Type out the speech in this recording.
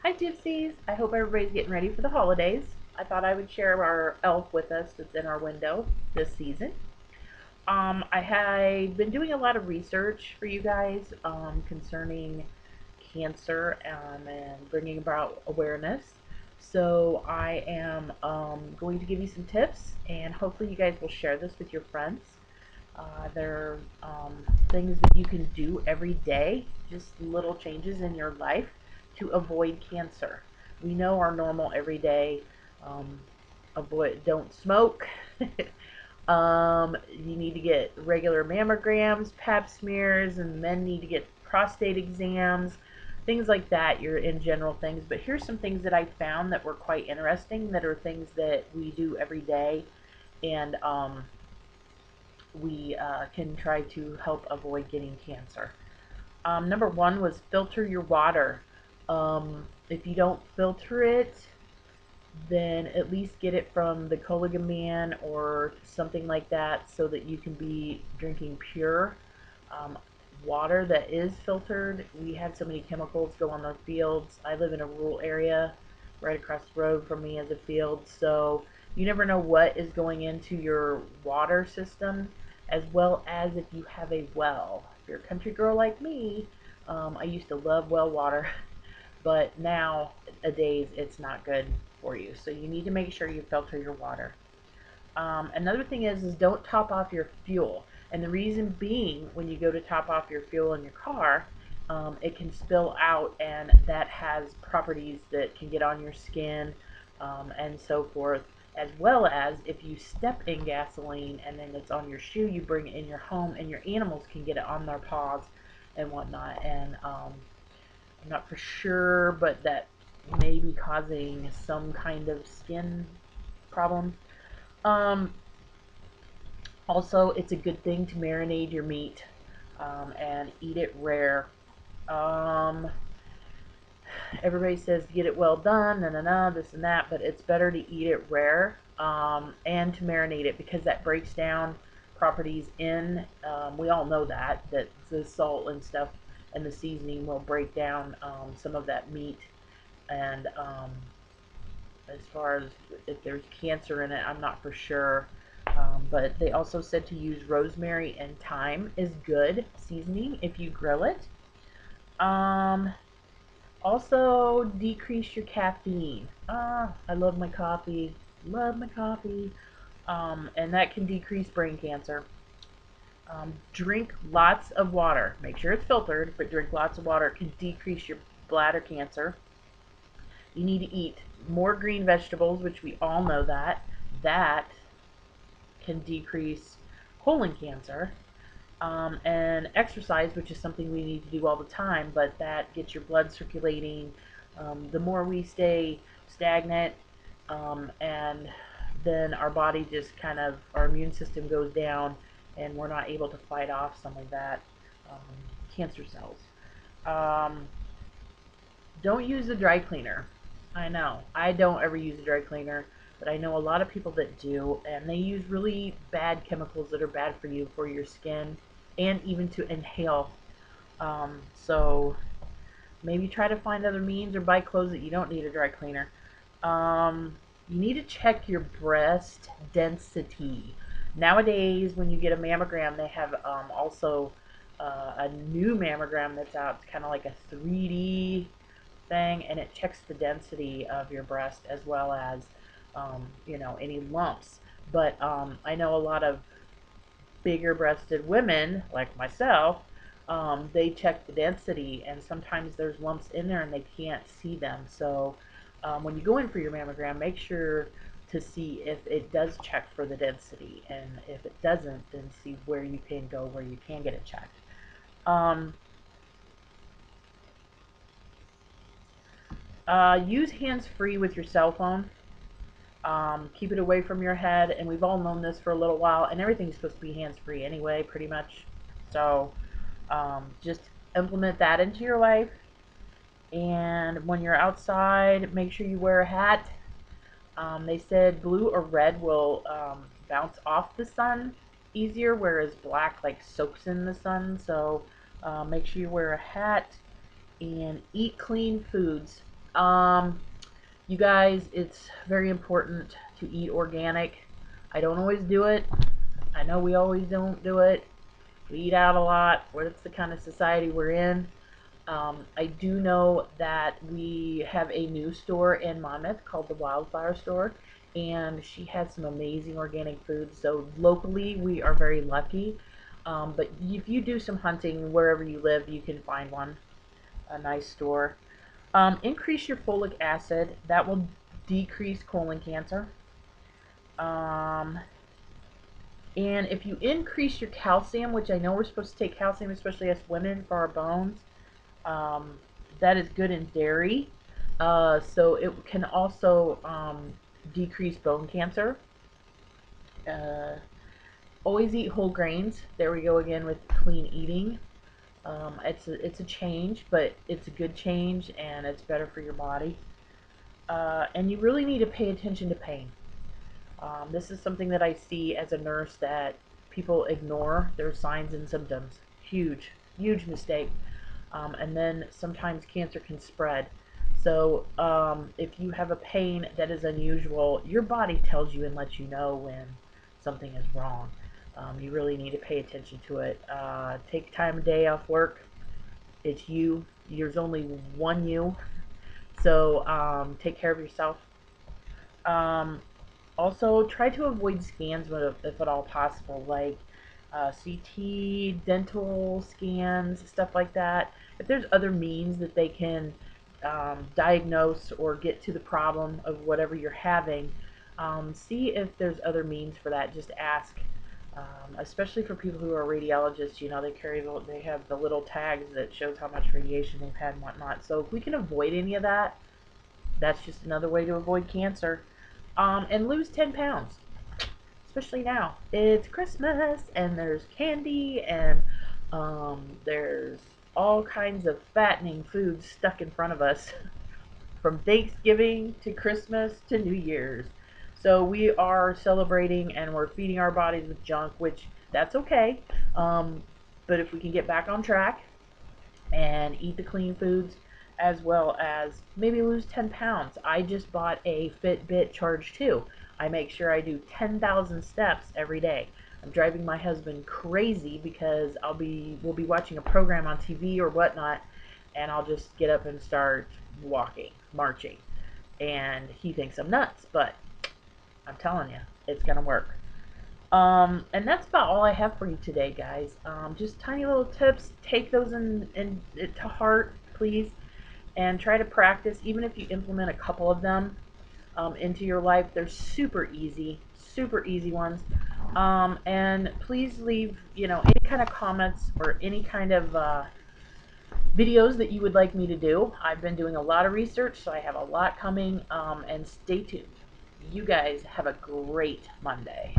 Hi Gypsies! I hope everybody's getting ready for the holidays. I thought I would share our elf with us that's in our window this season. I have been doing a lot of research for you guys concerning cancer and bringing about awareness. So I am going to give you some tips, and hopefully you guys will share this with your friends. There are things that you can do every day, just little changes in your life to avoid cancer. We know our normal everyday don't smoke. You need to get regular mammograms, pap smears, and men need to get prostate exams, things like that. You're in general things, but here's some things that I found that were quite interesting, that are things that we do every day, and we can try to help avoid getting cancer. Number one was filter your water. If you don't filter it, then at least get it from the Coliga Man or something like that, so that you can be drinking pure water that is filtered. We had so many chemicals go on our fields. I live in a rural area. Right across the road from me is a field, so you never know what is going into your water system, as well as if you have a well. If you're a country girl like me, I used to love well water, but nowadays it's not good for you. So you need to make sure you filter your water. Another thing is don't top off your fuel. And the reason being, when you go to top off your fuel in your car, it can spill out, and that has properties that can get on your skin and so forth. As well as if you step in gasoline and then it's on your shoe, you bring it in your home, and your animals can get it on their paws and whatnot. And I'm not for sure, but that may be causing some kind of skin problem. Also, it's a good thing to marinate your meat and eat it rare. Everybody says get it well done, this and that, but it's better to eat it rare and to marinate it, because that breaks down properties in. We all know that the salt and stuff and the seasoning will break down some of that meat. And as far as if there's cancer in it, I'm not for sure. But they also said to use rosemary and thyme is good seasoning if you grill it. Also, decrease your caffeine. I love my coffee. Love my coffee. And that can decrease brain cancer. Drink lots of water. Make sure it's filtered, but drink lots of water. It can decrease your bladder cancer. You need to eat more green vegetables, which we all know that can decrease colon cancer. And exercise, which is something we need to do all the time, but that gets your blood circulating. The more we stay stagnant, and then our body just our immune system goes down, and we're not able to fight off some of that cancer cells. Don't use a dry cleaner. I know, I don't ever use a dry cleaner, but I know a lot of people that do, and they use really bad chemicals that are bad for you, for your skin, and even to inhale. So maybe try to find other means, or buy clothes that you don't need a dry cleaner. You need to check your breast density. Nowadays, when you get a mammogram, they have also a new mammogram that's out. It's kind of like a 3D thing, and it checks the density of your breast, as well as any lumps. But I know a lot of bigger breasted women like myself, they check the density, and sometimes there's lumps in there and they can't see them. So when you go in for your mammogram, make sure to see if it does check for the density, and if it doesn't, then see where you can go, where you can get it checked. Use hands-free with your cell phone. Keep it away from your head, and we've all known this for a little while, and everything's supposed to be hands-free anyway, pretty much. So just implement that into your life. And when you're outside, make sure you wear a hat. They said blue or red will bounce off the sun easier, whereas black soaks in the sun. So make sure you wear a hat and eat clean foods. You guys, it's very important to eat organic. I don't always do it. I know we always don't do it. We eat out a lot. That's the kind of society we're in. I do know that we have a new store in Monmouth called the Wildflower Store, and she has some amazing organic foods. So locally, we are very lucky. But if you do some hunting wherever you live, you can find one, a nice store. Increase your folic acid. That will decrease colon cancer. Um, and if you increase your calcium, which I know we're supposed to take calcium, especially as women, for our bones, um, that is good in dairy. So it can also decrease bone cancer. Uh, Always eat whole grains. There we go again with clean eating. It's a change, but it's a good change, and it's better for your body. And you really need to pay attention to pain. This is something that I see as a nurse that people ignore their signs and symptoms. Huge, huge mistake. And then sometimes cancer can spread. So if you have a pain that is unusual, your body tells you and lets you know when something is wrong. You really need to pay attention to it. Take time of day off work. It's you. There's only one you. So take care of yourself. Um, Also, try to avoid scans if at all possible, like CT, dental scans, stuff like that. If there's other means that they can diagnose or get to the problem of whatever you're having, see if there's other means for that. Just ask. Especially for people who are radiologists, you know, they have the little tags that shows how much radiation they've had and whatnot. So if we can avoid any of that, that's just another way to avoid cancer. And lose 10 pounds, especially now. It's Christmas, and there's candy, and there's all kinds of fattening foods stuck in front of us from Thanksgiving to Christmas to New Year's. So we are celebrating and we're feeding our bodies with junk, which that's okay. But if we can get back on track and eat the clean foods, as well as maybe lose 10 pounds. I just bought a Fitbit Charge 2. I make sure I do 10,000 steps every day. I'm driving my husband crazy because we'll be watching a program on TV or whatnot, and I'll just get up and start walking, marching. And he thinks I'm nuts, but I'm telling you, it's gonna work. And that's about all I have for you today, guys. Just tiny little tips. Take those in to heart, please, and try to practice. Even if you implement a couple of them into your life, they're super easy ones. And please leave, any kind of comments or any kind of videos that you would like me to do. I've been doing a lot of research, so I have a lot coming. And stay tuned. You guys have a great Monday.